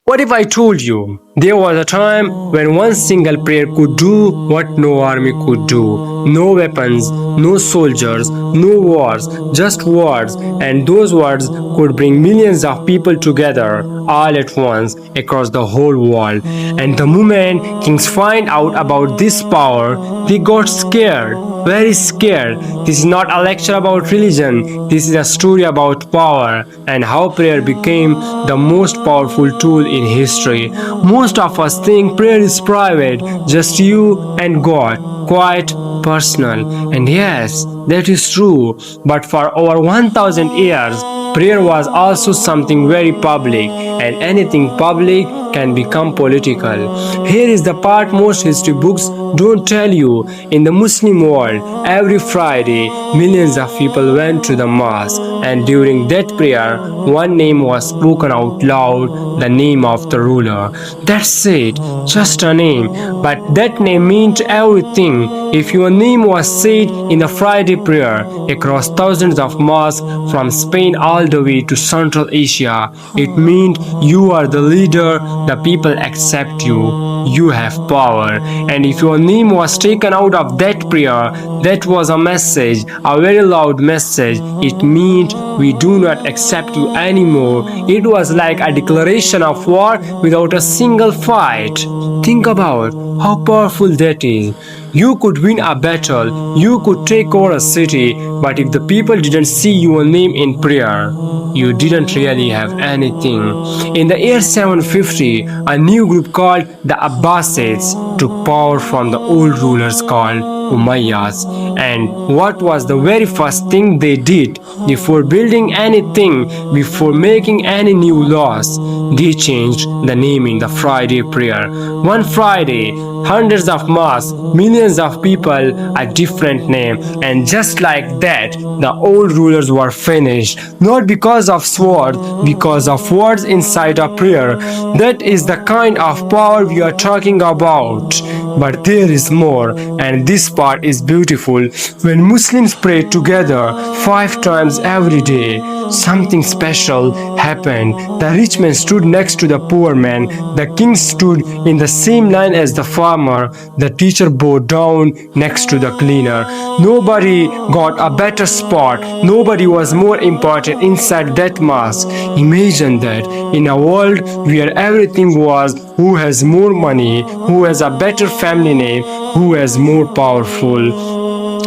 What if I told you there was a time when one single prayer could do what no army could do? No weapons, no soldiers, no wars, just words, and those words could bring millions of people together all at once across the whole world. And the moment kings find out about this power, they got scared, very scared. This is not a lecture about religion, this is a story about power and how prayer became the most powerful tool in history. Most of us think prayer is private, just you and God, quiet, personal. And yes, that is true. But for over 1000 years, prayer was also something very public, and anything public can become political. Here is the part most history books don't tell you. In the Muslim world, every Friday, millions of people went to the mosque, and during that prayer, one name was spoken out loud, the name of the ruler. That's it, just a name. But that name meant everything. If your name was said in the Friday prayer across thousands of mosques from Spain all the way to Central Asia, it meant you are the leader, the people accept you have power. And if your name was taken out of that prayer, that was a message, a very loud message. It meant we do not accept you anymore. It was like a declaration of war without a single fight. Think about how powerful that is. You could win a battle, you could take over a city, but if the people didn't see your name in prayer, you didn't really have anything. In the year 750, a new group called the Abbasids took power from the old rulers called Umayyads. And what was the very first thing they did before building anything, before making any new laws? They changed the name in the Friday prayer. One Friday, hundreds of mosques, millions of people, a different name. And just like that, the old rulers were finished. Not because of swords, because of words inside a prayer. That is the kind of power we are talking about. But there is more, and this part is beautiful. When Muslims pray together 5 times every day, something special happened. The rich man stood next to the poor man. The king stood in the same line as the farmer. The teacher bowed down next to the cleaner. Nobody got a better spot. Nobody was more important inside that mosque. Imagine that in a world where everything was who has more money, who has a better family name, who has more powerful.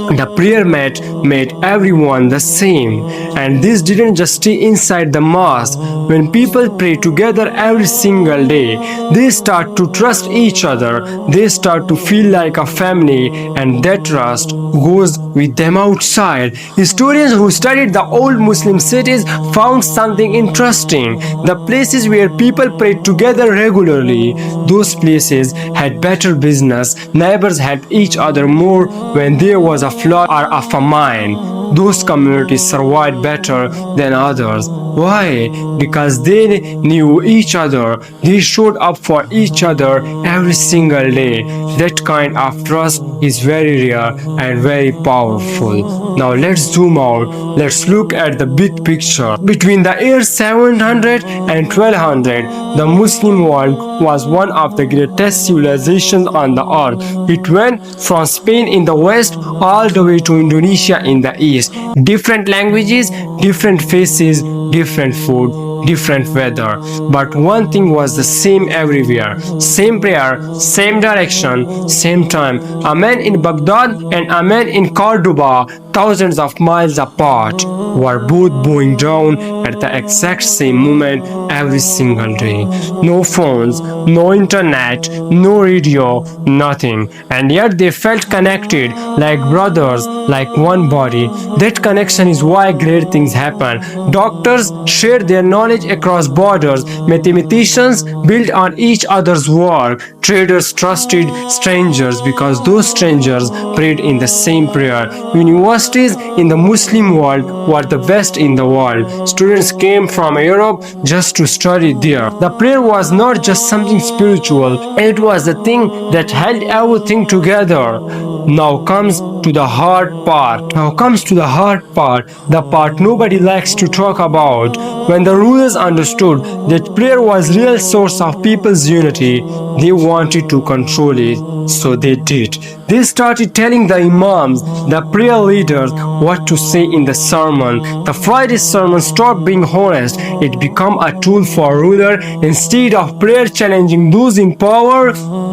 The prayer mat made everyone the same, and this didn't just stay inside the mosque. When people pray together every single day, they start to trust each other, they start to feel like a family, and that trust goes with them outside. Historians who studied the old Muslim cities found something interesting. The places where people prayed together regularly, those places had better business, neighbors helped each other more when there was a flood or a famine. Those communities survived better than others. Why? Because they knew each other. They showed up for each other every single day. That kind of trust is very rare and very powerful. Now let's zoom out. Let's look at the big picture. Between the years 700 and 1200, the Muslim world was one of the greatest civilizations on the earth. It went from Spain in the west all the way to Indonesia in the east. Different languages, different faces, different food, different weather. But one thing was the same everywhere. Same prayer, same direction, same time. A man in Baghdad and a man in Cordoba, thousands of miles apart, were both bowing down at the exact same moment every single day. No phones, no internet, no radio, nothing. And yet they felt connected, like brothers, like one body. That connection is why great things happen. Doctors shared their knowledge across borders. Mathematicians built on each other's work. Traders trusted strangers because those strangers prayed in the same prayer. Universities in the Muslim world were the best in the world. Students came from Europe just to study there. The prayer was not just something spiritual, it was the thing that held everything together. Now comes to the hard part. The part nobody likes to talk about. When the rulers understood that prayer was real source of people's unity, they wanted to control it. So they did. They started telling the imams, the prayer leaders, what to say in the sermon. The Friday sermon stopped being honest. It became a tool for ruler. Instead of prayer challenging those in power,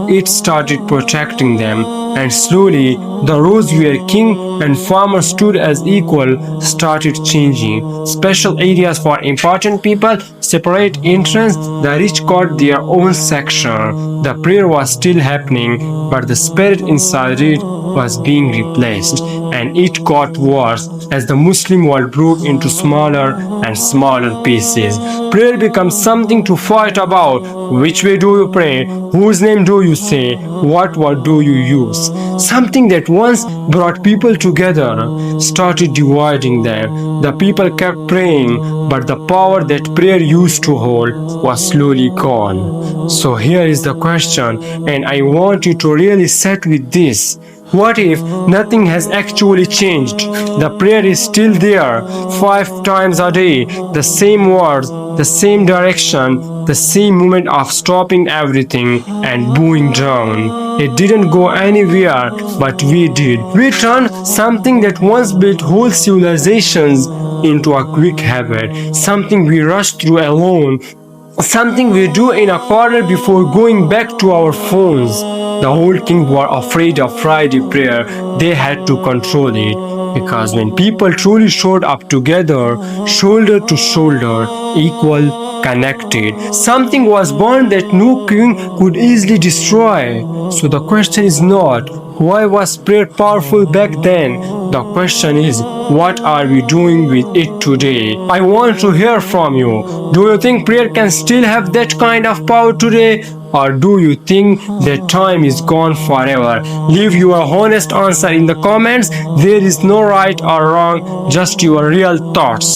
it started protecting them. And slowly, the roles where king and farmer stood as equal started changing. Special areas for important people, separate entrance, the rich got their own section. The prayer was still happening, but the spirit inside it was being replaced. And it got worse as the Muslim world broke into smaller and smaller pieces. Prayer becomes something to fight about. Which way do you pray? Whose name do you say? What word do you use? Something that once brought people together started dividing them. The people kept praying, but the power that prayer used to hold was slowly gone. So here is the question, and I want you to really sit with this. What if nothing has actually changed? The prayer is still there, 5 times a day, the same words, the same direction, the same moment of stopping everything and bowing down. It didn't go anywhere, but we did. We turned something that once built whole civilizations into a quick habit, something we rushed through alone, something we do in a corner before going back to our phones. The whole king were afraid of Friday prayer. They had to control it. Because when people truly showed up together, shoulder to shoulder, equal, connected, something was born that no king could easily destroy. So the question is not, why was prayer powerful back then? The question is, what are we doing with it today? I want to hear from you. Do you think prayer can still have that kind of power today? Or do you think that time is gone forever? Leave your honest answer in the comments. There is no right or wrong, just your real thoughts.